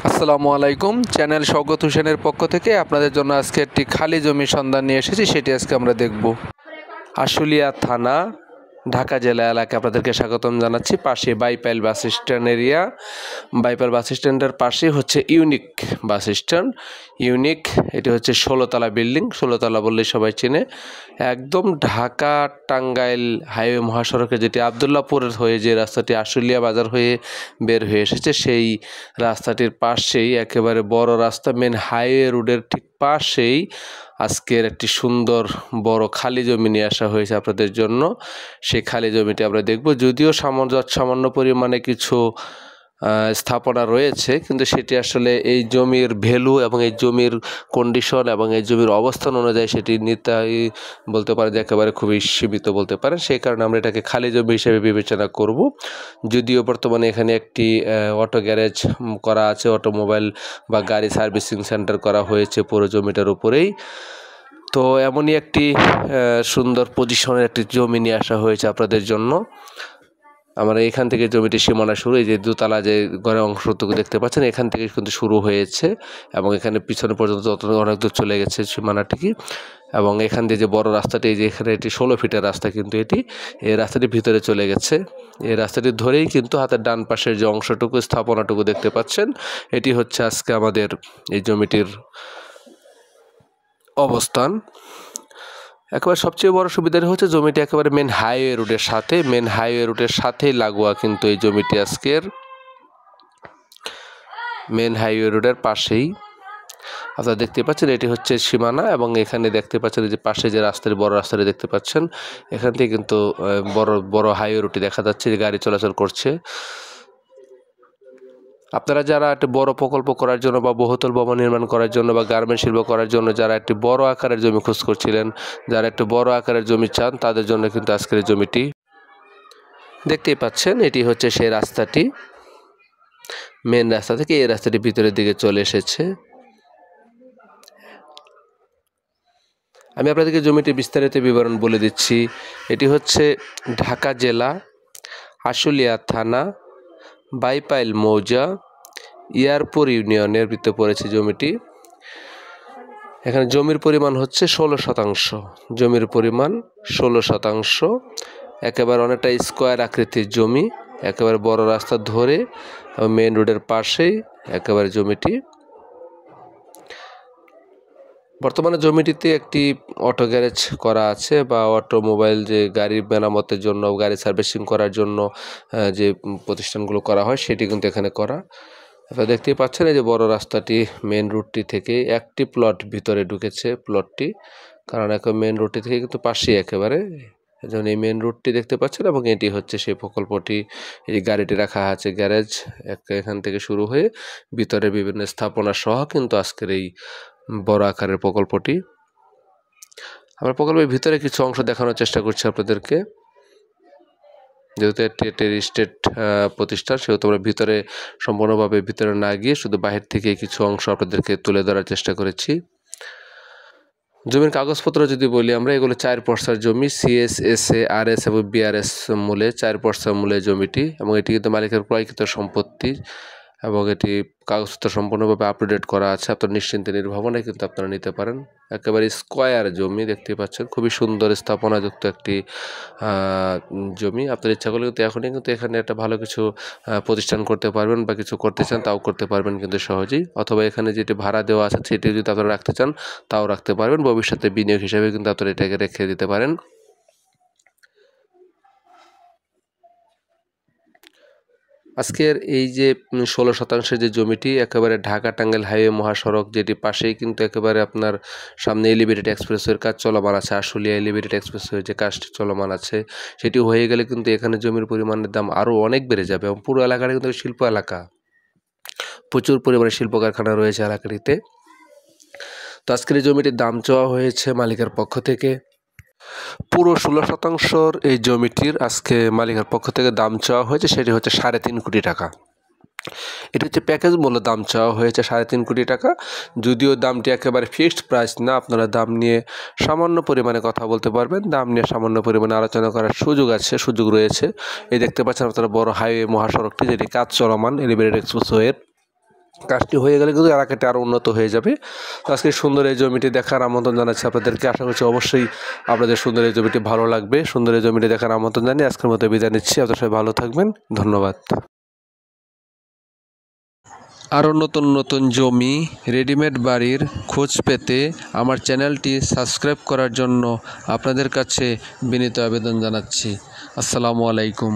আসসালামু আলাইকুম। চ্যানেল শওকত হোসেনের পক্ষ থেকে আপনাদের জন্য আজকে একটি খালি জমির সন্ধান নিয়ে এসেছি, সেটি আজকে আমরা দেখব। আশুলিয়া থানা, ঢাকা জেলা এলাকায় আপনাদেরকে স্বাগতম জানাচ্ছি। পাশে Baipail bus stand area. Baipail bus স্ট্যান্ডের পাশে হচ্ছে ইউনিক বাস স্ট্যান্ড। ইউনিক এটি হচ্ছে 16 তলা বিল্ডিং। 16 তলা বললেই সবাই চেনে। একদম ঢাকা টাঙ্গাইল হাইওয়ে মহাসড়কে, যেটি আবদুল্লাপুরের হয়ে যে রাস্তাটি আশুলিয়া বাজার হয়ে বের হয়ে এসেছে, সেই রাস্তাটির পাশেই একেবারে বড় রাস্তা, মেন হাইওয়ে রোডের ঠিক পাশেই আজকের একটি সুন্দর বড় খালি জমি নিয়ে আসা হয়েছে আপনাদের জন্য। সেই খালি জমিটি আমরা দেখব। যদিও সামান্য পরিমাণে কিছু স্থাপনা রয়েছে, কিন্তু সেটি আসলে এই জমির ভ্যালু এবং এই জমির কন্ডিশন এবং এই জমির অবস্থান অনুযায়ী সেটি নিতাই বলতে পারেন যে একেবারে খুবই সীমিত বলতে পারেন। সেই কারণে আমরা এটাকে খালি জমি হিসেবে বিবেচনা করব। যদিও বর্তমানে এখানে একটি অটো গ্যারেজ করা আছে, অটোমোবাইল বা গাড়ি সার্ভিসিং সেন্টার করা হয়েছে পুরো জমিটার উপরেই। তো এমনই একটি সুন্দর পজিশনের একটি জমি নিয়ে আসা হয়েছে আপনাদের জন্য। আমরা এখান থেকে জমিটি সীমানা শুরু, এই যে দোতলা যে ঘরের অংশটুকু দেখতে পাচ্ছেন, এখান থেকে কিন্তু শুরু হয়েছে এবং এখানে পিছনে পর্যন্ত অনেক দূর চলে গেছে সীমানাটিকে। এবং এখান দিয়ে যে বড় রাস্তাটি, এই যে এখানে এটি 16 ফিটের রাস্তা, কিন্তু এই রাস্তাটি ভিতরে চলে গেছে। এই রাস্তাটি ধরেই কিন্তু হাতের ডান পাশের যে অংশটুকু স্থাপনাটুকু দেখতে পাচ্ছেন, এটি হচ্ছে আজকে আমাদের এই জমিটির অবস্থান। একেবারে সবচেয়ে বড় সুবিধাটা হচ্ছে জমিটি একেবারে মেন হাইওয়ে রুটের সাথেই লাগোয়া, কিন্তু এই জমিটি আজকের মেন হাইওয়ে রোডের পাশেই আপনারা দেখতে পাচ্ছেন। এটি হচ্ছে সীমানা এবং এখানে দেখতে পাচ্ছেন যে পাশে যে রাস্তাটি, বড় রাস্তাটি দেখতে পাচ্ছেন, এখান থেকে কিন্তু বড় হাইওয়ে রুটটি দেখা যাচ্ছে যে গাড়ি চলাচল করছে। আপনারা যারা একটি বড় প্রকল্প করার জন্য বা বহুতল ভবন নির্মাণ করার জন্য বা গার্মেন্ট শিল্প করার জন্য যারা একটি বড় আকারের জমি খোঁজ করছিলেন, যারা একটু বড় আকারের জমি চান, তাদের জন্য কিন্তু আজকের এই জমিটি দেখতেই পাচ্ছেন। এটি হচ্ছে সেই রাস্তাটি, মেন রাস্তা থেকে এই রাস্তাটি ভিতরের দিকে চলে এসেছে। আমি আপনাদেরকে জমিটির বিস্তারিত বিবরণ বলে দিচ্ছি। এটি হচ্ছে ঢাকা জেলা, আশুলিয়া থানা, বাইপাইল মৌজা, ইয়ারপুর ইউনিয়নের ভিতরে পড়েছে জমিটি। এখানে জমির পরিমাণ হচ্ছে 16%। জমির পরিমাণ 16%। একেবারে অনেকটা স্কোয়ার আকৃতির জমি, একেবারে বড় রাস্তা ধরে এবং মেন রোডের পাশেই একেবারে জমিটি। বর্তমানে জমিটিতে একটি অটো গ্যারেজ করা আছে বা অটোমোবাইল যে গাড়ি মেরামতের জন্য, গাড়ি সার্ভিসিং করার জন্য যে প্রতিষ্ঠানগুলো করা হয়, সেটি কিন্তু এখানে করা। আপনারা দেখতেই পাচ্ছেন এই যে বড় রাস্তাটি মেন রুটটি থেকে একটি প্লট ভিতরে ঢুকেছে প্লটটি, কারণ মেন রুটটি থেকে কিন্তু পাশেই একেবারে, যেমন এই মেন রুটটি দেখতে পাচ্ছেন এবং এটি হচ্ছে সেই প্রকল্পটি। এই গাড়িটি রাখা আছে গ্যারেজ, এখান থেকে শুরু হয়ে ভিতরে বিভিন্ন স্থাপনা সহ কিন্তু আজকের এই বড় আকারের প্রকল্পটি। আমরা প্রকল্পের ভিতরে কিছু অংশ দেখানোর চেষ্টা করছি আপনাদেরকে। যেহেতু এটি স্টেট প্রতিষ্ঠান, সেহেতু আমরা ভিতরে সম্পূর্ণভাবে ভিতরে না গিয়ে শুধু বাহির থেকে কিছু অংশ আপনাদেরকে তুলে ধরার চেষ্টা করেছি। জমির কাগজপত্র যদি বলি আমরা, এগুলো 4 পর্সার জমি, CSSA, RS এবং BRS মূলে 4 পর্সার মূলে জমিটি, এবং এটি কিন্তু মালিকের ক্রয়কৃত সম্পত্তি এবং এটি কাগজপত্র সম্পূর্ণভাবে আপডেট করা আছে। আপনার নিশ্চিন্তে নির্ভাবনায় কিন্তু আপনারা নিতে পারেন। একেবারে স্কোয়ার জমি দেখতে পাচ্ছেন, খুবই সুন্দর স্থাপনাযুক্ত একটি জমি। আপনার ইচ্ছা করলে কিন্তু এখনই কিন্তু এখানে একটা ভালো কিছু প্রতিষ্ঠান করতে পারবেন বা কিছু করতে চান তাও করতে পারবেন কিন্তু সহজেই। অথবা এখানে যেটি ভাড়া দেওয়া আছে সেটি যদি আপনারা রাখতে চান তাও রাখতে পারবেন। ভবিষ্যতে বিনিয়োগ হিসেবে কিন্তু আপনারা এটাকে রেখে দিতে পারেন। আজকের এই যে 16% যে জমিটি একেবারে ঢাকা টাঙ্গাইল হাইওয়ে মহাসড়ক, যেটি পাশেই কিন্তু একেবারে আপনার সামনে এলিভেটেড এক্সপ্রেসওয়ের কাজ চলমান আছে। আশুলিয়া এলিভেটেড এক্সপ্রেসওয়ে যে কাজটি চলমান আছে, সেটি হয়ে গেলে কিন্তু এখানে জমির পরিমাণের দাম আরও অনেক বেড়ে যাবে এবং পুরো এলাকাটা কিন্তু শিল্প এলাকা, প্রচুর পরিমাণে শিল্প কারখানা রয়েছে এলাকাটিতে। তো আজকের এই জমিটির দাম চাওয়া হয়েছে মালিকের পক্ষ থেকে পুরো 16%। এই জমিটির আজকে মালিকের পক্ষ থেকে দাম চাওয়া হয়েছে, সেটি হচ্ছে 3.5 কোটি টাকা। এটি হচ্ছে প্যাকেজ মূল্য, দাম চাওয়া হয়েছে 3.5 কোটি টাকা। যদিও দামটি একেবারে ফিক্সড প্রাইস না, আপনারা দাম নিয়ে সামান্য পরিমাণে কথা বলতে পারবেন, দাম নিয়ে সামান্য পরিমাণে আলোচনা করার সুযোগ রয়েছে। এই দেখতে পাচ্ছেন আপনারা বড় হাইওয়ে মহাসড়কটি, যেটি কাজ চলমান এলিভেটেড এক্সপ্রেসওয়ের। কাজটি হয়ে গেলে কিন্তু এলাকাটি আরও উন্নত হয়ে যাবে। তো আজকে সুন্দর এই জমিটি দেখার আমন্ত্রণ জানাচ্ছি আপনাদেরকে। আশা করছি অবশ্যই আপনাদের সুন্দর এই জমিটি ভালো লাগবে। সুন্দর এই জমিটি দেখার আমন্ত্রণ জানিয়ে আজকের মতো বিদায় নিচ্ছি। আপনারা সবাই ভালো থাকবেন, ধন্যবাদ। আরও নতুন নতুন জমি, রেডিমেড বাড়ির খোঁজ পেতে আমার চ্যানেলটি সাবস্ক্রাইব করার জন্য আপনাদের কাছে বিনীত আবেদন জানাচ্ছি। আসসালামু আলাইকুম।